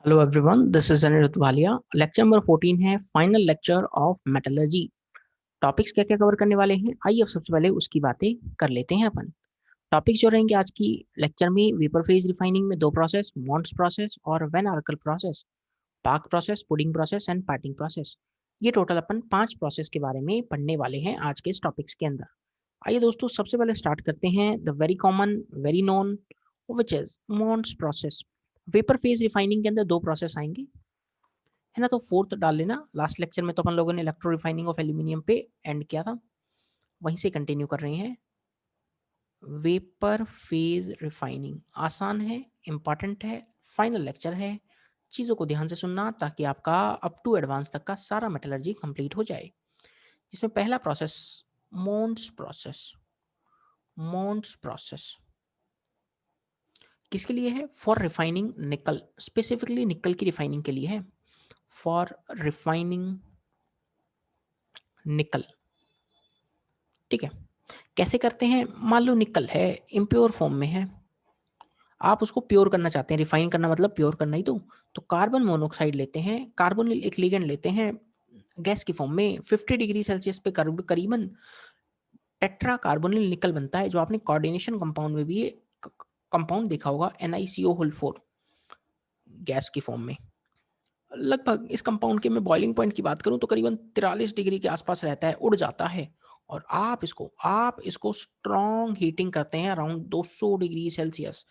Hello everyone, this is Anirudh Walia. Lecture number 14 है final lecture of metallurgy. Topics क्या क्या cover करने वाले हैं, आइए अब सबसे पहले उसकी बातें कर लेते हैं अपन। टॉपिक्स जो रहेंगे आज की लेक्चर में, वेपर फेज रिफाइनिंग में दो प्रोसेस, मॉन्ट्स प्रोसेस और van Arkel process, Parkes process, puddling process and parting process. ये टोटल अपन 5 प्रोसेस के बारे में पढ़ने वाले हैं आज के इस टॉपिक्स के अंदर। आइए दोस्तों, सबसे पहले स्टार्ट करते हैं the very common, very known, which is Mond's process. Vapour phase refining के अंदर दो प्रोसेस आएंगे, है ना। तो फोर्थ डाल लेना। लास्ट लेक्चर में तो अपन लोगों ने इलेक्ट्रो रिफाइनिंग ऑफ एल्यूमिनियम पे एंड किया था, वहीं से कंटिन्यू कर रहे हैं। वेपर फेज रिफाइनिंग आसान है, इंपॉर्टेंट है, फाइनल लेक्चर है। चीज़ों को ध्यान से सुनना ताकि आपका अप टू एडवांस तक का सारा मेटलर्जी कंप्लीट हो जाए। जिसमें पहला प्रोसेस मोन्स प्रोसेस। मोन्स प्रोसेस किसके लिए है? फॉर रिफाइनिंग निकल, स्पेसिफिकली निकल की रिफाइनिंग के लिए है। फॉर रिफाइनिंग निकल, ठीक है। कैसे करते हैं? मान लो निकल है, इम्प्योर फॉर्म में है, आप उसको प्योर करना चाहते हैं। रिफाइन करना मतलब प्योर करना ही तो कार्बन मोनोऑक्साइड लेते हैं, कार्बन एक लिगेंड लेते हैं गैस की फॉर्म में, 50 डिग्री सेल्सियस पे करीबन टेट्रा कार्बोनिल निकल बनता है, जो आपने कोऑर्डिनेशन कंपाउंड में भी ये कंपाउंड देखा होगा, NiCO4 गैस की फॉर्म में। लगभग इस कंपाउंड के मैं बॉइलिंग पॉइंट की बात करूं तो करीबन 43 डिग्री के आसपास रहता है, उड़ जाता है। और आप इसको स्ट्रॉन्ग हीटिंग करते हैं अराउंड 200 डिग्री सेल्सियस,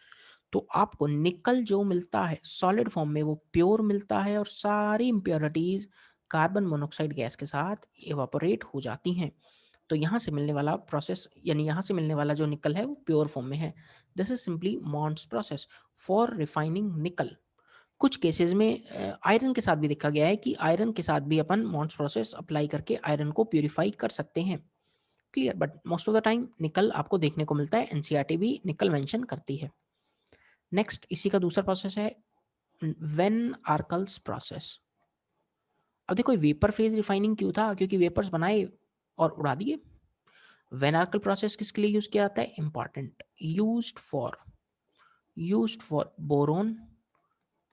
तो आपको निकल जो मिलता है सॉलिड फॉर्म में वो प्योर मिलता है, और सारी इम्प्योरिटीज कार्बन मोनोऑक्साइड गैस के साथ इवापोरेट हो जाती हैं। तो यहाँ से मिलने वाला प्रोसेस, यानी यहाँ से मिलने वाला जो निकल है वो प्योर फॉर्म में है। This is simply Mond's process for refining nickel. कुछ केसेस में आयरन के साथ भी देखा गया है कि आयरन के साथ भी अपन मॉन्ट्स प्रोसेस अप्लाई करके आयरन को प्यूरिफाई कर सकते हैं। Clear, but most of the time निकल आपको देखने को मिलता है, एनसीईआरटी भी निकल मेंशन करती है। नेक्स्ट इसी का दूसरा प्रोसेस है वेन आर्कल्स प्रोसेस। अब देखो वेपर फेज रिफाइनिंग क्यों था? क्योंकि वेपर्स बनाए और उड़ा दिए। वेन आर्कल प्रोसेस किसके लिए यूज किया जाता है? Important, used for boron,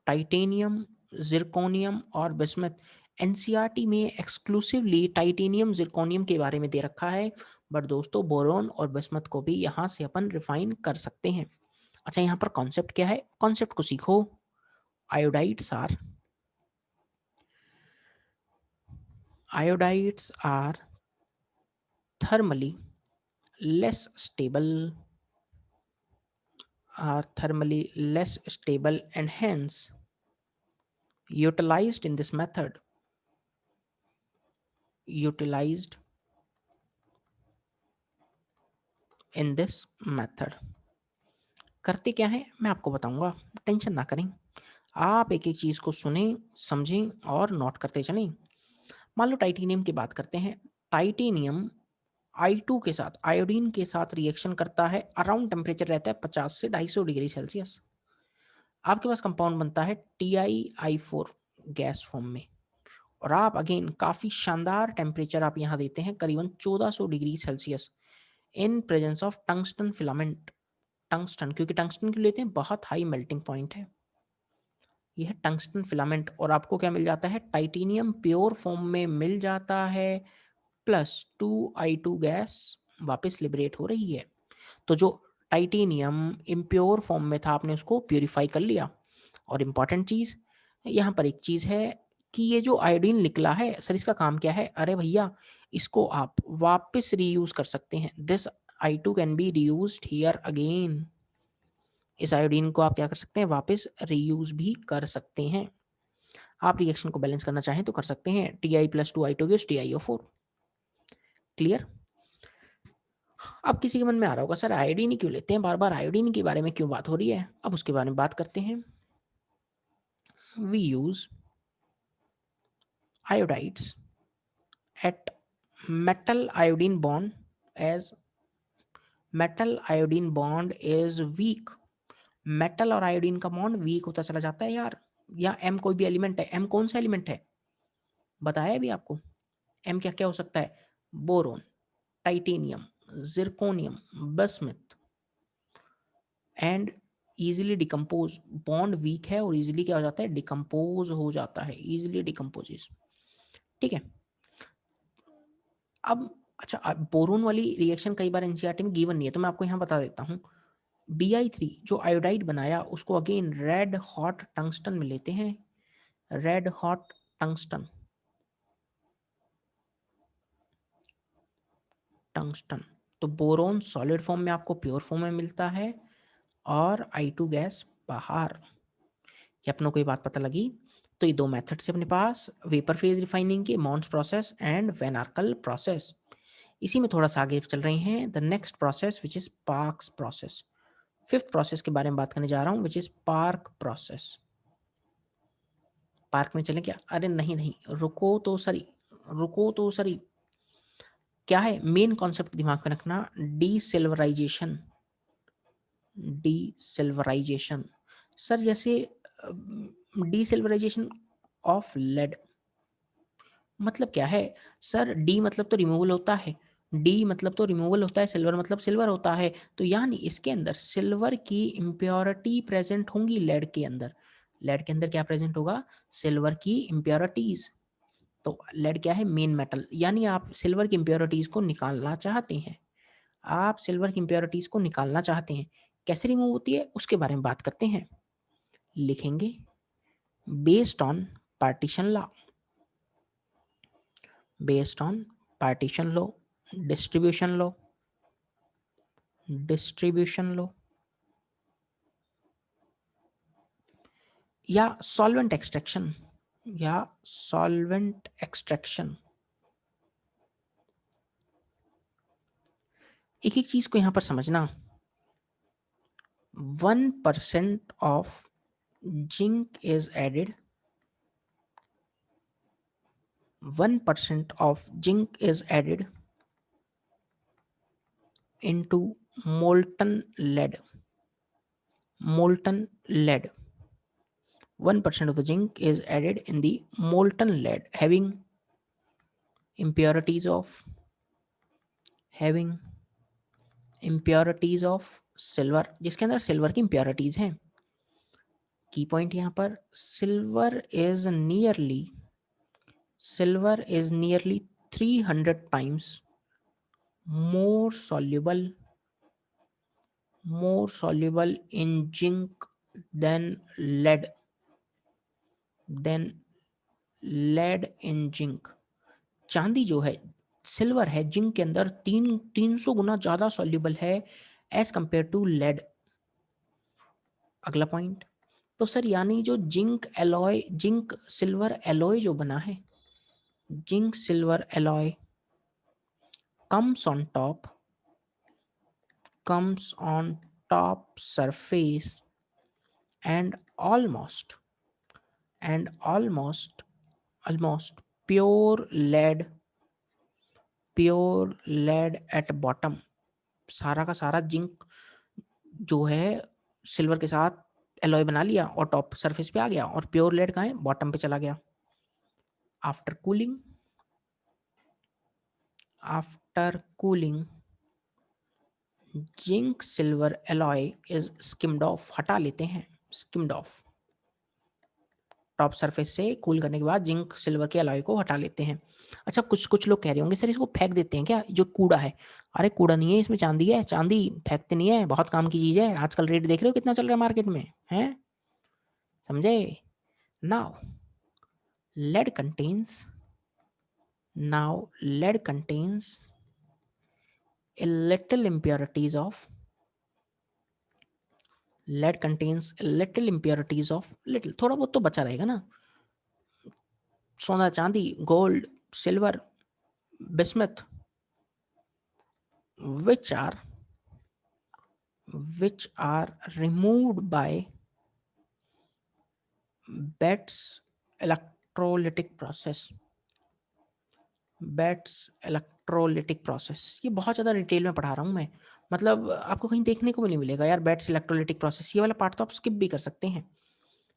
titanium, zirconium और बिस्मथ। एनसीईआरटी में एक्सक्लूसिवली टाइटेनियम जिरकोनियम के बारे में दे रखा है, बट दोस्तों बोरोन और बिस्मथ को भी यहाँ से अपन रिफाइन कर सकते हैं। अच्छा, यहाँ पर कॉन्सेप्ट क्या है? कॉन्सेप्ट को सीखो। Iodides are iodides are thermally less stable, and hence utilized in this method, utilized in this method। करते क्या है मैं आपको बताऊंगा, टेंशन ना करें। आप एक एक चीज को सुने, समझें और नोट करते चलें। मान लो टाइटेनियम की बात करते हैं। टाइटेनियम I2 के साथ, आयोडीन के साथ रिएक्शन करता है, अराउंड टेम्परेचर रहता है 50 से 250 डिग्री सेल्सियस। आपके पास कंपाउंड बनता है TiI4 गैस फॉर्म में, और आप अगेन काफी शानदार टेम्परेचर आप यहाँ देते हैं, करीबन 1400 degree Celsius, in presence of tungsten filament. Tungsten, क्योंकि टंगस्टन क्यों लेते हैं? बहुत हाई मेल्टिंग पॉइंट है। यह है टंगस्टन फिलामेंट, और आपको क्या मिल जाता है? टाइटेनियम प्योर फॉर्म में मिल जाता है, प्लस 2I2 गैस वापस लिबरेट हो रही है। तो जो टाइटेनियम इम्प्योर फॉर्म में था, आपने उसको प्यूरिफाई कर लिया। और इम्पॉर्टेंट चीज यहाँ पर एक चीज है कि ये जो आयोडीन निकला है सर, इसका काम क्या है? अरे भैया, इसको आप वापस रीयूज कर सकते हैं। This I2 can be reused here again. इस आयोडीन को आप क्या कर सकते हैं? वापस रीयूज भी कर सकते हैं। आप रिएक्शन को बैलेंस करना चाहें तो कर सकते हैं। Ti+2I2 gives TiO4। क्लियर? अब किसी के मन में आ रहा होगा सर आयोडीन ही क्यों लेते हैं, बार बार आयोडीन के बारे में क्यों बात हो रही है? अब उसके बारे में बात करते हैं। We use iodides at metal iodine bond as metal iodine bond is weak। Metal और आयोडीन का बॉन्ड वीक होता चला जाता है यार। या एम कोई भी एलिमेंट है, एम कौन सा एलिमेंट है बताया अभी आपको? एम क्या क्या हो सकता है? Boron, titanium, zirconium, bismuth, and easily decompose, bond weak है और ईजिली क्या हो जाता है, डिकम्पोज हो जाता है, ईजिली डिकम्पोजेस। ठीक है। अब अच्छा, बोरोन वाली रिएक्शन कई बार एनसीईआरटी में गिवन नहीं है, तो मैं आपको यहाँ बता देता हूँ। Bi3 जो आयोडाइड बनाया उसको अगेन रेड हॉट टंगस्टन में लेते हैं, रेड हॉट टंगस्टन, टंगस्टन। तो बोरोन सॉलिड फॉर्म में आपको प्योर फॉर्म में मिलता है और I2 गैस बाहर। ये अपनों को ये बात पता लगी। तो ये दो मेथड्स है अपने पास, वेपर फेज रिफाइनिंग के, Mond's process and van Arkel process. इसी में थोड़ा सा आगे चल रहे हैं, the next process which is Parkes process. Fifth process के बारे में बात करने जा रहा हूं, which is Parkes process. Park में चलें क्या? अरे नहीं नहीं, रुको तो सरी, रुको तो सरी। क्या है मेन कॉन्सेप्ट दिमाग में रखना, डी सिल्वराइजेशन, डी सिल्वराइजेशन। सर जैसे डी सिल्वराइजेशन ऑफ लेड, मतलब क्या है सर? डी मतलब तो रिमूवल होता है, डी मतलब तो रिमूवल होता है, सिल्वर मतलब सिल्वर होता है, तो यानी इसके अंदर सिल्वर की इम्प्योरिटी प्रेजेंट होंगी लेड के अंदर। लेड के अंदर क्या प्रेजेंट होगा? सिल्वर की इम्प्योरिटीज। तो लेड क्या है? मेन मेटल, यानी आप सिल्वर की इम्प्योरिटीज को निकालना चाहते हैं, आप सिल्वर की इम्प्योरिटीज को निकालना चाहते हैं। कैसे रिमूव होती है उसके बारे में बात करते हैं। लिखेंगे based on partition law, based on partition law, distribution law, distribution law, या सॉल्वेंट एक्सट्रैक्शन, या सॉल्वेंट एक्सट्रैक्शन। एक एक चीज को यहां पर समझना। 1% of zinc is added, 1% of zinc is added into molten lead, molten lead, 1% of the zinc is added in the molten lead having impurities of, having impurities of silver, जिसके अंदर silver की impurities हैं। की point यहां पर, silver is nearly 300 times more soluble, more soluble in zinc than lead, than lead in zinc। चांदी जो है, सिल्वर है, जिंक के अंदर 300 गुना ज्यादा सॉल्युबल है एज कंपेयर टू लेड। अगला पॉइंट, तो सर यानी जो zinc alloy, zinc silver alloy जो बना है, zinc silver alloy comes on top, comes on top surface and almost, and almost pure lead, pure lead at bottom. सारा का सारा जिंक जो है सिल्वर के साथ एलॉय बना लिया और टॉप सरफेस पे आ गया, और प्योर लेड कहाँ है? बॉटम पे चला गया। After cooling, after cooling zinc silver alloy is skimmed of, हटा लेते हैं, स्किम्ड ऑफ। टॉप सरफेस से कूल करने के बाद जिंक सिल्वर के अलॉय को हटा लेते हैं। अच्छा, कुछ कुछ लोग कह रहे होंगे सर इसको फेंक देते हैं क्या, जो कूड़ा है? अरे कूड़ा नहीं है, इसमें चांदी है, चांदी फेंकते नहीं है, बहुत काम की चीज है। आजकल रेट देख रहे हो कितना चल रहा है मार्केट में, है? समझे? Now lead contains, now lead contains a little impurities of, lead contains a little impurities of, little थोड़ा बहुत तो बचा रहेगा ना, सोना चांदी gold silver bismuth, which are, which are removed by Betts electrolytic process, Betts electrolytic process। ये बहुत ज़्यादा डिटेल में पढ़ा रहा हूँ मैं, मतलब आपको कहीं देखने को भी नहीं मिलेगा यार बेट्स इलेक्ट्रोलिटिक प्रोसेस। ये वाला पार्ट तो आप स्किप भी कर सकते हैं,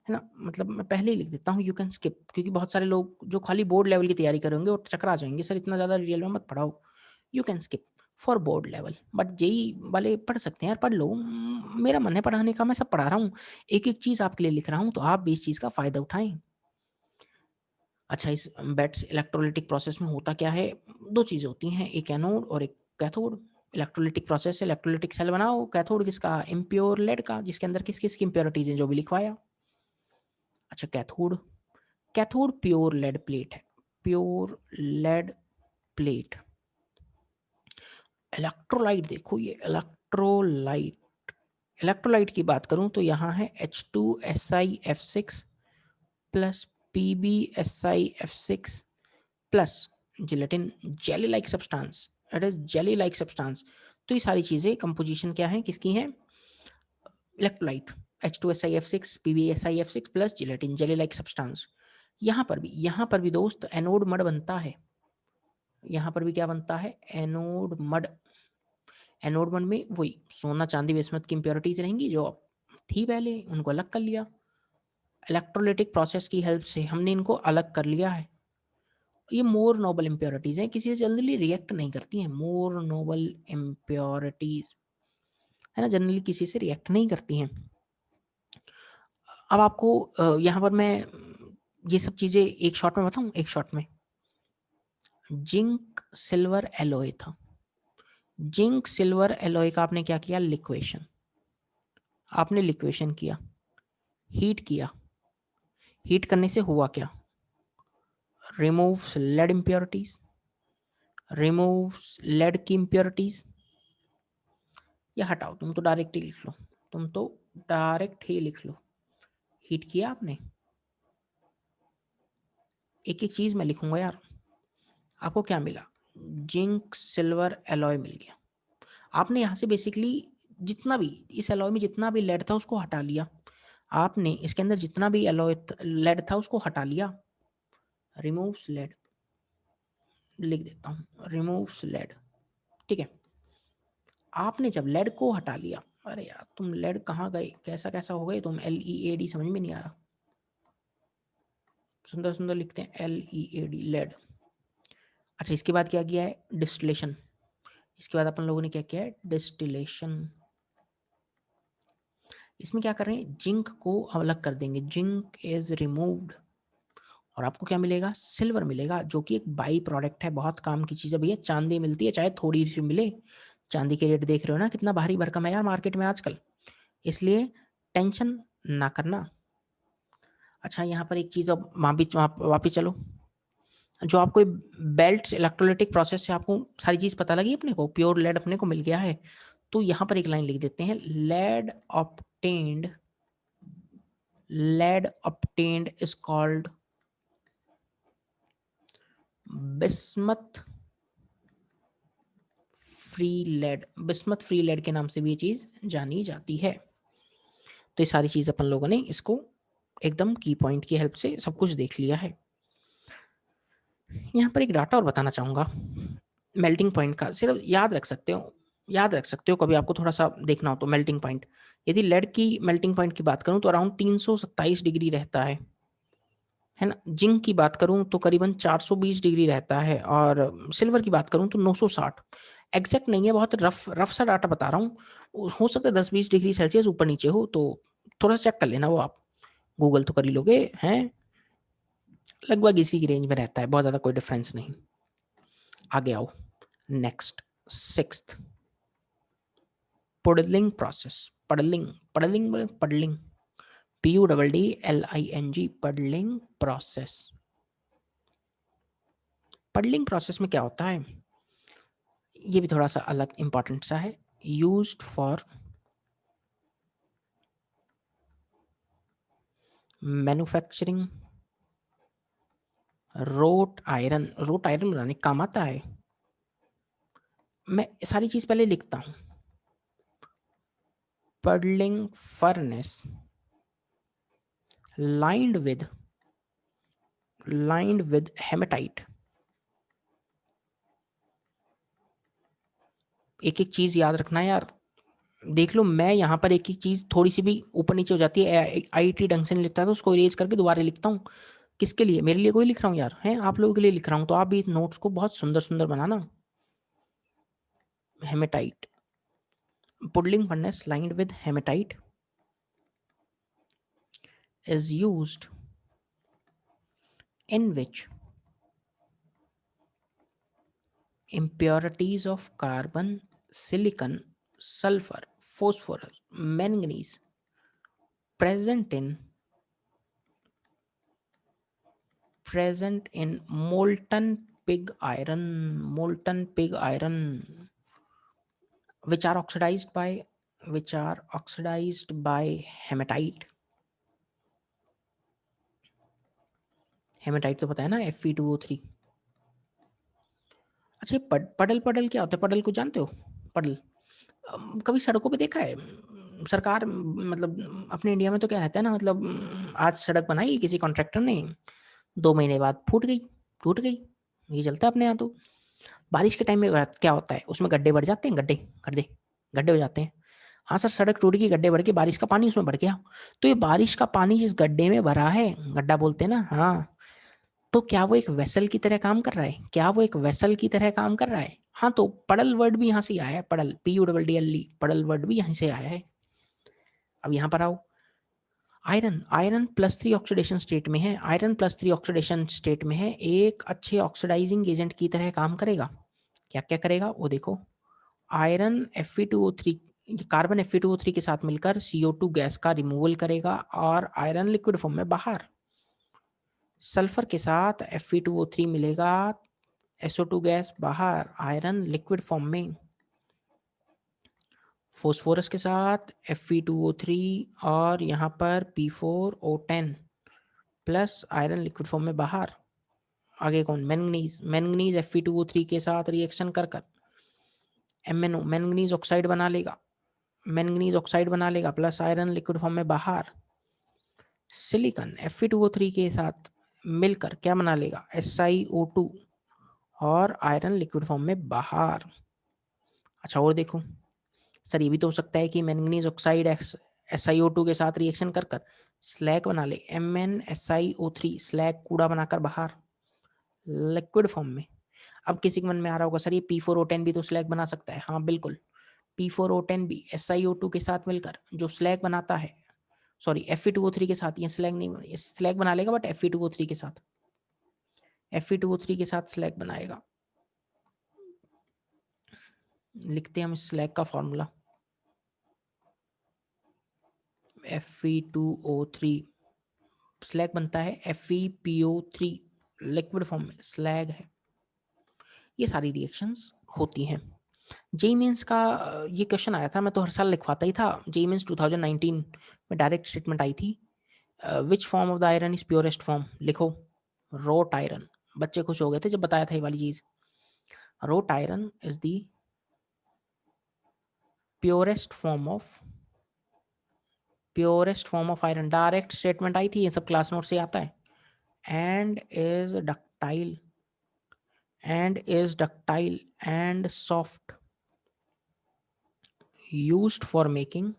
है ना? मतलब मैं पहले ही लिख देता हूँ, यू कैन स्किप, क्योंकि बहुत सारे लोग जो खाली बोर्ड लेवल की तैयारी करेंगे वो चक्कर आ जाएंगे, सर इतना ज़्यादा डिटेल में मत पढ़ाओ, you can skip. For board level, but JEE वाले पढ़ सकते हैं यार, पढ़ लो। मेरा मन है पढ़ाने का, मैं सब पढ़ा रहा हूँ, एक एक चीज़ आपके लिए लिख रहा हूँ, तो आप भी इस चीज़ का फ़ायदा उठाएं। अच्छा, इस बेट्स इलेक्ट्रोलिटिक प्रोसेस में होता क्या है? दो चीज़ें होती हैं, एक एनोड और एक कैथोड। इलेक्ट्रोलिटिक प्रोसेस से इलेक्ट्रोलिटिक सेल बनाओ, कैथोड किसका? इम्प्योर लेड का, जिसके अंदर किस किस की इम्प्योरिटीज हैं, जो भी लिखवाया। अच्छा, cathode, cathode pure lead plate है, प्योर लेड प्लेट। इलेक्ट्रोलाइट देखो, ये इलेक्ट्रोलाइट, इलेक्ट्रोलाइट की बात करूं तो यहाँ है H2SiF6 plus PbSiF6 plus gelatin, jelly like substance, it is jelly like substance. तो ये सारी चीजें कंपोजिशन क्या है, किसकी हैं? Electrolyte, H2SiF6 PbSiF6 plus gelatin, jelly like substance. यहाँ पर भी दोस्त एनोड मड बनता है, यहाँ पर भी क्या बनता है? Anode mud. एनोड मड में वही सोना चांदी बिस्मथ की इंप्योरिटीज रहेंगी जो थी पहले, उनको अलग कर लिया। इलेक्ट्रोलिटिक प्रोसेस की हेल्प से हमने इनको अलग कर लिया है। ये मोर नोबल इम्प्योरिटीज हैं, किसी से जल्दी रिएक्ट नहीं करती हैं, मोर नोबल इम्प्योरिटीज है ना, जनरली किसी से रिएक्ट नहीं करती हैं। अब आपको यहाँ पर मैं ये सब चीजें एक शॉट में बताऊं, एक शॉट में। जिंक सिल्वर एलॉय था, जिंक सिल्वर एलॉय का आपने क्या किया? लिक्वेशन, आपने लिक्वेशन किया, हीट किया, हीट करने से हुआ क्या? Removes lead impurities, removes lead की इम्प्योरिटीज, या हटाओ, तुम तो डायरेक्ट ही लिख लो, तुम तो डायरेक्ट ही लिख लो। हीट किया आपने, एक एक चीज मैं लिखूंगा यार। आपको क्या मिला? जिंक सिल्वर एलॉय मिल गया। आपने यहाँ से बेसिकली जितना भी इस एलॉय में जितना भी लेड था उसको हटा लिया, आपने इसके अंदर जितना भी एलॉय लेड था उसको हटा लिया। रिमूव्स लेड लिख देता हूँ, रिमूव्स लेड, ठीक है। आपने जब लेड को हटा लिया, अरे यार तुम लेड कहाँ गए, कैसा कैसा हो गए तुम, LEAD समझ में नहीं आ रहा, सुंदर सुंदर लिखते हैं LEAD, लेड। अच्छा, इसके बाद क्या किया है? डिस्टिलेशन। इसके बाद अपन लोगों ने क्या किया है? डिस्टिलेशन। इसमें क्या कर रहे हैं? जिंक को अलग कर देंगे, जिंक इज रिमूव्ड, और आपको क्या मिलेगा? सिल्वर मिलेगा, जो कि एक बाई प्रोडक्ट है, बहुत काम की चीज़ है भैया। चांदी मिलती है चाहे थोड़ी सी मिले, चांदी के रेट देख रहे हो ना कितना भारी भरकम है यार मार्केट में आजकल, इसलिए टेंशन ना करना। अच्छा, यहाँ पर एक चीज़, अब वापिस चलो, जो आपको बेल्ट इलेक्ट्रोलिटिक प्रोसेस से आपको सारी चीज़ पता लगी, अपने को प्योर लेड अपने को मिल गया है, तो यहाँ पर एक लाइन लिख देते हैं, lead obtained, lead obtained is called bismuth free lead, bismuth free lead के नाम से भी ये चीज जानी जाती है। तो ये सारी चीज अपन लोगों ने इसको एकदम की पॉइंट की हेल्प से सब कुछ देख लिया है। यहाँ पर एक डाटा और बताना चाहूंगा मेल्टिंग पॉइंट का, सिर्फ याद रख सकते हो, याद रख सकते हो कभी आपको थोड़ा सा देखना हो तो। मेल्टिंग पॉइंट, यदि लेड की मेल्टिंग पॉइंट की बात करूं तो अराउंड 327 डिग्री रहता है ना। जिंक की बात करूं तो करीबन 420 डिग्री रहता है, और सिल्वर की बात करूं तो 960। एग्जैक्ट नहीं है, बहुत रफ रफ सा डाटा बता रहा हूँ, हो सकता है 10-20 डिग्री सेल्सियस ऊपर नीचे हो, तो थोड़ा चेक कर लेना, वो आप गूगल तो कर ही लोगे हैं। लगभग इसी की रेंज में रहता है, बहुत ज़्यादा कोई डिफरेंस नहीं। आगे आओ, next, sixth, puddling process. Puddling, puddling बोले, puddling, PUDDLING, puddling process. Puddling process में क्या होता है, ये भी थोड़ा सा अलग इंपॉर्टेंट सा है। Used for manufacturing road iron, road iron बनाने काम आता है। मैं सारी चीज पहले लिखता हूं। Puddling furnace lined with hematite. एक एक चीज याद रखना यार, देख लो मैं यहाँ पर एक एक चीज थोड़ी सी भी ऊपर नीचे हो जाती है, IIT ढंग से नहीं लिखता तो उसको इरेज करके दोबारा लिखता हूँ। किसके लिए? मेरे लिए कोई लिख रहा हूँ यार, हैं आप लोगों के लिए लिख रहा हूँ, तो आप भी नोट्स को बहुत सुंदर सुंदर बनाना। hematite. Puddling furnace lined with hematite is used in which impurities of carbon, silicon, sulfur, phosphorus, manganese present in molten pig iron, which are oxidized by hematite. Hematite तो पता है ना, Fe2O3। अच्छा, ये पडल पडल क्या होता है? पडल को जानते हो? पडल कभी सड़कों पे देखा है? सरकार मतलब अपने इंडिया में तो क्या रहता है ना, मतलब आज सड़क बनाई किसी कॉन्ट्रैक्टर ने, 2 महीने बाद फूट गई, टूट गई। ये चलता है अपने यहाँ तो। बारिश के टाइम में क्या होता है, उसमें गड्ढे बढ़ जाते हैं, गड्ढे गड्ढे गड्ढे हो जाते हैं। हाँ सर, सड़क टूट गई, गड्ढे बढ़ के, बारिश का पानी उसमें बढ़ गया। तो ये बारिश का पानी जिस गड्ढे में भरा है, गड्ढा बोलते हैं ना, हाँ, तो क्या वो एक वेसल की तरह काम कर रहा है? क्या वो एक वेसल की तरह काम कर रहा है? हाँ, तो पड़ल वर्ड भी यहाँ से आया है, पड़ल, PUDDLE, पड़ल वर्ड भी यहाँ से आया है। अब यहाँ पर आओ, आयरन, आयरन +3 ऑक्सीडेशन स्टेट में है, आयरन +3 ऑक्सीडेशन स्टेट में है, एक अच्छे ऑक्सीडाइजिंग एजेंट की तरह काम करेगा। क्या क्या करेगा वो देखो। आयरन Fe2O3, कार्बन Fe2O3 के साथ मिलकर CO2 गैस का रिमूवल करेगा और आयरन लिक्विड फॉर्म में बाहर। सल्फर के साथ Fe2O3 मिलेगा, SO2 गैस बाहर, आयरन लिक्विड फॉर्म में। फोस्फोरस के साथ Fe2O3 और यहाँ पर P4O10 plus iron liquid form में बाहर। आगे कौन? मैंगनीज, मैंगनीज Fe2O3 के साथ रिएक्शन कर कर MnO, मैंगनीज ऑक्साइड बना लेगा, मैंगनीज ऑक्साइड बना लेगा प्लस आयरन लिक्विड फॉर्म में बाहर। सिलिकॉन Fe2O3 के साथ मिलकर क्या बना लेगा? SiO2 और आयरन लिक्विड फॉर्म में बाहर। अच्छा, और देखो सर, ये भी तो हो सकता है कि मैंगनीज ऑक्साइड SiO2 के साथ रिएक्शन कर कर स्लैग बना ले, MnSiO3, स्लैग कूड़ा बनाकर बाहर लिक्विड फॉर्म में। अब किसी के मन में आ रहा होगा, सर ये P4O10 भी तो स्लैग बना सकता है। हाँ बिल्कुल, P4O10 भी SiO2 के साथ मिलकर जो स्लैग बनाता है, सॉरी Fe2O3 के साथ, ये स्लैग नहीं, ये स्लैग बना लेगा बट Fe2O3 के साथ, Fe2O3 के साथ स्लैग बनाएगा। लिखते हैं हम इस स्लैग का फॉर्मूला, Fe2O3 स्लैग बनता है FePO3, लिक्विड फॉर्म में स्लैग है। ये सारी रिएक्शंस होती हैं। जेईई मेंस का ये क्वेश्चन आया था, मैं तो हर साल लिखवाता ही था। जेईई मेंस 2019 में डायरेक्ट स्टेटमेंट आई थी, which form of the iron is purest form? लिखो, रोट आयरन। बच्चे खुश हो गए थे जब बताया था ये वाली चीज। Wrought iron is the purest form of iron. Direct statement आई थी, ये सब क्लास नोट से आता है। And is ductile and soft, used for making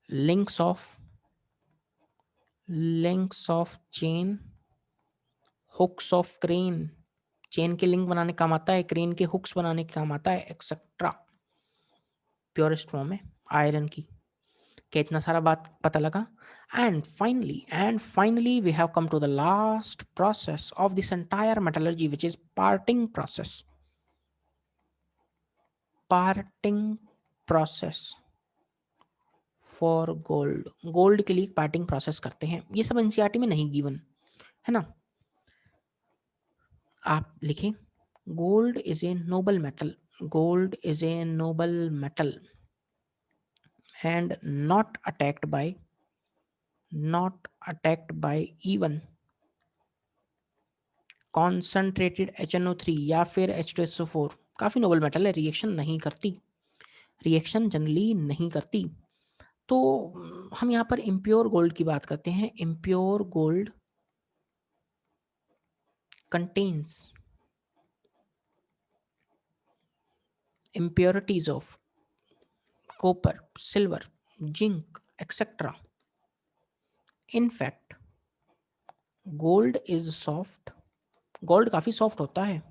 links of chain, hooks of crane, chain के लिंक बनाने काम आता है, क्रेन के हुक्स बनाने के काम आता है, एक्सेट्रा। प्योरेस्ट फॉर्म है आयरन की। क्या इतना सारा बात पता लगा? And finally we have come to the last process of this entire metallurgy, which is parting process for gold. Gold के लिए पार्टिंग प्रोसेस करते हैं। ये सब एनसीईआरटी में नहीं गिवन है ना। आप लिखें, gold is a noble metal and not attacked by even concentrated HNO3 या फिर H2SO4। काफी नोबल मेटल है, रिएक्शन जनरली नहीं करती। तो हम यहाँ पर इम्प्योर गोल्ड की बात करते हैं। Impure gold contains impurities of copper, silver, zinc, etc. In fact, gold is soft gold काफ़ी सॉफ्ट होता है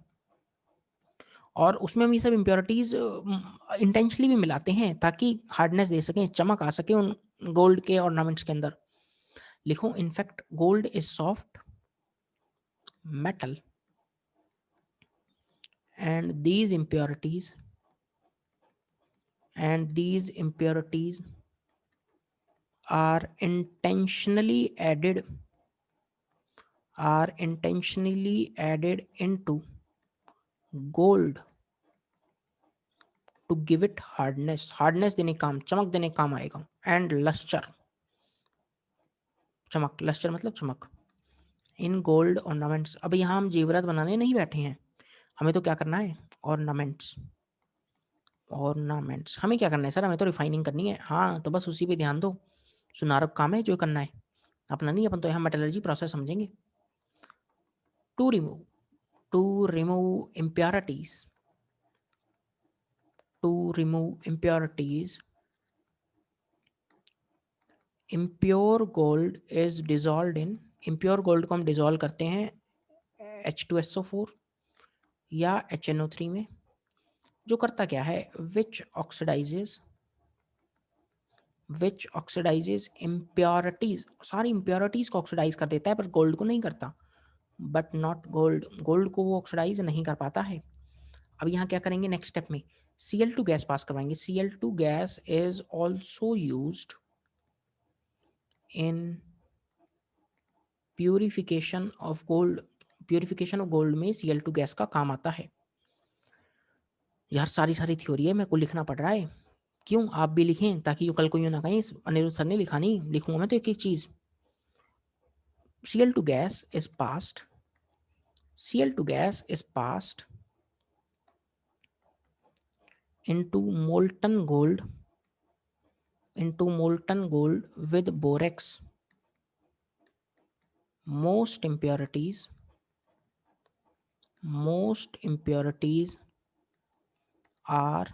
और उसमें हम ये सब इम्प्योरिटीज़ इंटेंशनली भी मिलाते हैं ताकि हार्डनेस दे सकें, चमक आ सके उन गोल्ड के ऑर्नामेंट्स के अंदर। लिखो in fact gold is soft metal and these impurities are intentionally added into gold to give it hardness देने काम, चमक देने काम आएगा। एंड लस्टर, चमक, लस्टर मतलब चमक। इन गोल्ड ऑर्नामेंट्स, अब यहाँ हम जेवरात बनाने नहीं बैठे हैं, हमें तो क्या करना है, ऑर्नामेंट्स। ऑर्नामेंट्स हमें क्या करना है सर, हमें तो रिफाइनिंग करनी है। हाँ तो बस उसी पे ध्यान दो, सुनारक काम है जो करना है, अपना नहीं, अपन तो यहाँ मेटलर्जी प्रोसेस समझेंगे। To remove impurities, impure gold is dissolved in, impure gold को हम डिजोल्व करते हैं H2SO4 या HNO3 में, जो करता क्या है, which oxidizes impurities, सारी impurities को ऑक्सीडाइज कर देता है पर गोल्ड को नहीं करता। बट नॉट गोल्ड को वो ऑक्सीडाइज नहीं कर पाता है। अब यहाँ क्या करेंगे नेक्स्ट स्टेप में, Cl2 गैस पास करवाएंगे। Cl2 gas is also used in purification of gold. Purification of gold में Cl2 गैस का काम आता है। यार सारी थ्योरी है, मेरे को लिखना पड़ रहा है, क्यों, आप भी लिखें ताकि कल को यूँ ना कहें अनिरुद्ध सर ने लिखा नहीं, लिखूंगा मैं तो एक एक चीज। Cl2 gas is passed into molten gold with borax. Most impurities are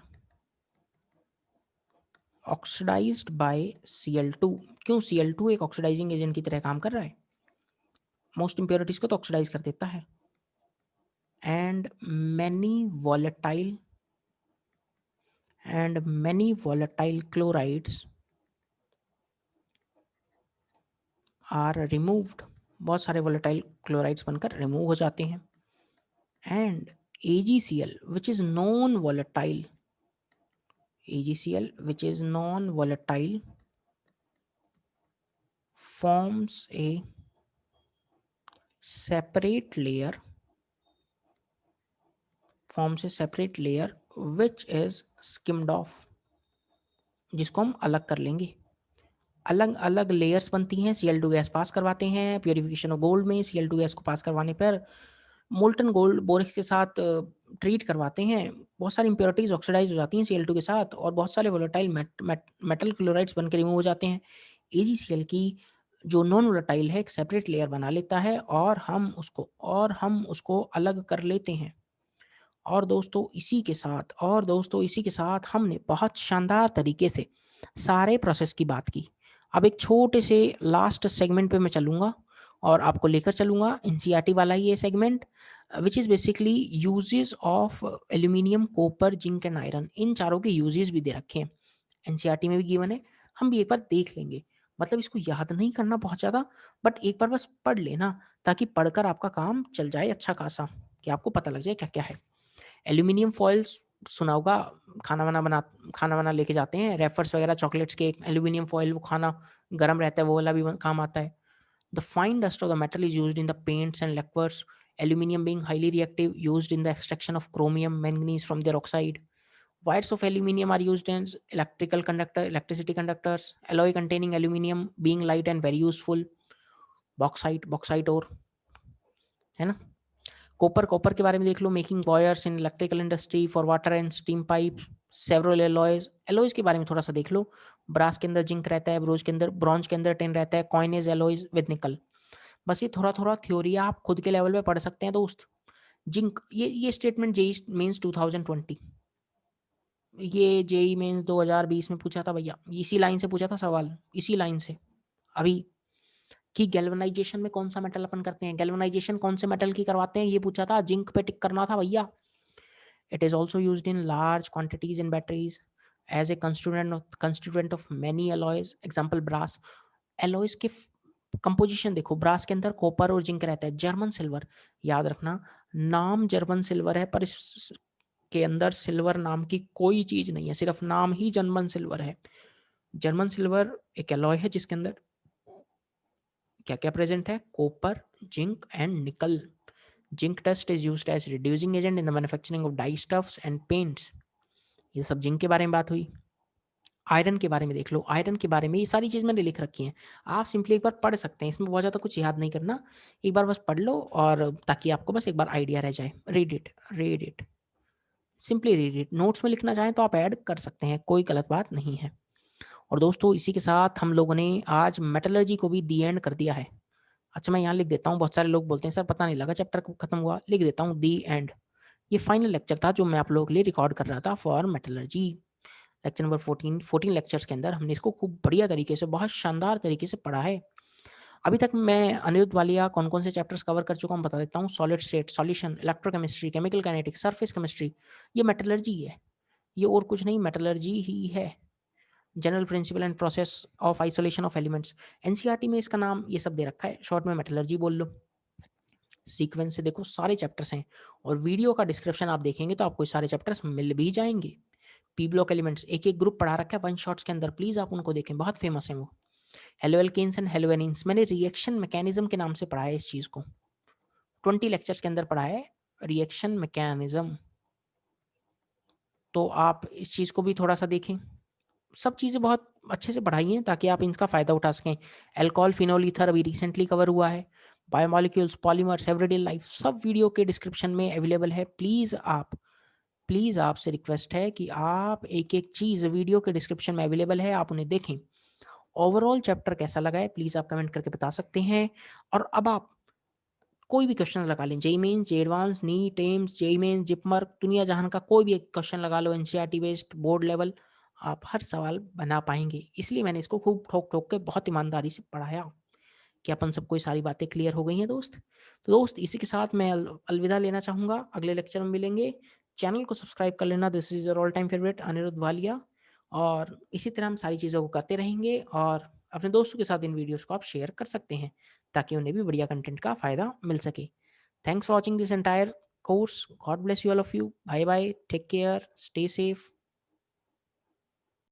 oxidized by Cl2। क्यों, Cl2 एक ऑक्सीडाइजिंग एजेंट की तरह काम कर रहा है, मोस्ट इम्प्योरिटीज को तो ऑक्सीडाइज कर देता है। And many volatile chlorides are removed, बहुत सारे वोलेटाइल क्लोराइड्स बनकर रिमूव हो जाते हैं। And AgCl which is non volatile, forms a separate layer which is skimmed off, जिसको हम अलग कर लेंगे। अलग अलग लेयर्स बनती हैं, Cl2 गैस पास करवाते हैं प्योरिफिकेशन ऑफ गोल्ड में, Cl2 गैस को पास करवाने पर मोल्टन गोल्ड बोरिक के साथ ट्रीट करवाते हैं, बहुत सारी इंप्योरिटीज ऑक्सीडाइज हो जाती हैं Cl2 के साथ और बहुत सारे वोलेटाइल मेटल क्लोराइड्स बनकर रिमूव हो जाते हैं। AgCl की जो नॉन वोलेटाइल है एक सेपरेट लेयर बना लेता है और हम उसको अलग कर लेते हैं। और दोस्तों इसी के साथ हमने बहुत शानदार तरीके से सारे प्रोसेस की बात की। अब एक छोटे से लास्ट सेगमेंट पे मैं चलूँगा और आपको लेकर चलूँगा एनसीईआरटी वाला ये segment, which is basically uses of aluminium, copper, zinc and iron. इन चारों के यूजेस भी दे रखे हैं, एनसीईआरटी में भी गिवन है, हम भी एक बार देख लेंगे। मतलब इसको याद नहीं करना बहुत ज़्यादा, बट एक बार बस पढ़ लेना ताकि पढ़कर आपका काम चल जाए अच्छा खासा, कि आपको पता लग जाए क्या क्या है। एल्यूमिनियम फॉइल्स सुना होगा, खाना वाना लेके जाते हैं, रेफर्स वगैरह, चॉकलेट्स के एल्यूमिनियम फॉइल, वो खाना गर्म रहता है, वो वाला भी काम आता है। The fine dust of the metal is used in the paints and lacquers, aluminum being highly reactive, used in the extraction of chromium, manganese from their oxide. Wires of aluminum are used as electricity conductors. Alloy containing aluminum being light and very useful. Bauxite ore, है ना। Copper के बारे में देख लो, making wires in electrical industry for water and steam pipe. Several alloys के बारे में थोड़ा सा देख लो, ब्रास के अंदर जिंक रहता है, ब्रॉन्ज के अंदर टिन रहता है, कॉइनेज एलॉयज विद निकल। बस ये थोड़ा थ्योरी आप खुद के लेवल पे पढ़ सकते हैं दोस्त। जिंक, ये स्टेटमेंट जेई मेंस 2020, ये जेई मेंस 2020 में पूछा था भैया, इसी लाइन से पूछा था सवाल, इसी लाइन से। अभी कि गैल्वेनाइजेशन में कौन सा मेटल अपन करते हैं, गैल्वेनाइजेशन कौन से मेटल की करवाते हैं, ये पूछा था, जिंक पे टिक करना था भैया। It is also use in large quantities in batteries as a constituent of many alloys, example brass. Alloys के कंपोजिशन देखो, ब्रास के अंदर कॉपर और जिंक रहता है। जर्मन सिल्वर, याद रखना, नाम जर्मन सिल्वर है पर इस के अंदर सिल्वर नाम की कोई चीज नहीं है, सिर्फ नाम ही जर्मन सिल्वर है। जर्मन सिल्वर एक एलॉय है जिसके अंदर क्या क्या प्रेजेंट है, copper, zinc and nickel. Zinc dust is used as reducing agent in the manufacturing of dye stuffs and paints. ये सब जिंक के बारे में बात हुई। आयरन के बारे में देख लो, आयरन के बारे में ये सारी चीज़ मैंने लिख रखी हैं, आप सिंपली एक बार पढ़ सकते हैं, इसमें बहुत ज़्यादा कुछ याद नहीं करना, एक बार बस पढ़ लो और ताकि आपको बस एक बार आइडिया रह जाए। Read it, simply read it. Notes में लिखना चाहें तो आप ऐड कर सकते हैं, कोई गलत बात नहीं है। और दोस्तों इसी के साथ हम लोगों ने आज मेटलर्जी को भी दी एंड कर दिया है। अच्छा मैं यहाँ लिख देता हूँ, बहुत सारे लोग बोलते हैं सर पता नहीं लगा चैप्टर कब खत्म हुआ, लिख देता हूँ दी एंड। ये फाइनल लेक्चर था जो मैं आप लोगों के लिए रिकॉर्ड कर रहा था for metallurgy. Lecture number 14 lectures के अंदर हमने इसको खूब बढ़िया तरीके से, बहुत शानदार तरीके से पढ़ा है। अभी तक मैं अनिरुद्ध वालिया कौन कौन से चैप्टर्स कवर कर चुका हूँ बता देता हूँ। Solid state solution, electrochemistry, chemical kinetics, surface chemistry, ये मेटलर्जी है, ये और कुछ नहीं, मेटलर्जी ही है। General principle and process of isolation of elements, NCERT में इसका नाम ये सब दे रखा है, शॉर्ट में मेटलर्जी बोल लो। सीक्वेंस से देखो सारे चैप्टर्स हैं, और वीडियो का डिस्क्रिप्शन आप देखेंगे तो आपको सारे चैप्टर्स मिल भी जाएंगे। पी ब्लॉक एलिमेंट्स एक एक ग्रुप पढ़ा रखा है वन शॉट्स के अंदर, प्लीज आप उनको देखें, बहुत फेमस है वो। हेलो एल्केन्स एंड हेलो एनीन्स, मैंने रिएक्शन मैकेनिज्म के नाम से पढ़ा है इस चीज को, 20 लेक्चर्स के अंदर पढ़ा है रिएक्शन मैकेनिज्म। तो आप इस चीज को भी थोड़ा सा देखें, सब चीज़ें बहुत अच्छे से पढ़ाई हैं ताकि आप इनका फ़ायदा उठा सकें। अल्कोहल, फिनोल, ईथर अभी रिसेंटली कवर हुआ है। बायोमोलिक्यूल्स, पॉलीमर्स, एवरीडे लाइफ, सब वीडियो के डिस्क्रिप्शन में अवेलेबल है। प्लीज़ आपसे रिक्वेस्ट है कि आप एक-एक चीज़ वीडियो के डिस्क्रिप्शन में अवेलेबल है, आप उन्हें देखें। ओवरऑल चैप्टर कैसा लगा है प्लीज़ आप कमेंट करके बता सकते हैं। और अब आप कोई भी क्वेश्चन लगा लें, JEE Mains, JEE Advanced, NEET, AIIMS, JEE Mains, JIPMER, दुनिया जहान का कोई भी एक क्वेश्चन लगा लो, एनसीईआरटी बेस्ड, बोर्ड लेवल, आप हर सवाल बना पाएंगे। इसलिए मैंने इसको खूब ठोक ठोक के बहुत ईमानदारी से पढ़ाया कि अपन सबको ये सारी बातें क्लियर हो गई हैं दोस्त। तो दोस्त इसी के साथ मैं अलविदा लेना चाहूँगा, अगले लेक्चर में मिलेंगे। चैनल को सब्सक्राइब कर लेना, this is your all time favourite Anirudh Walia. और इसी तरह हम सारी चीज़ों को करते रहेंगे, और अपने दोस्तों के साथ इन वीडियोज़ को आप शेयर कर सकते हैं ताकि उन्हें भी बढ़िया कंटेंट का फ़ायदा मिल सके। Thanks for watching this entire course. God bless you all of you. Bye bye. Take care. Stay safe.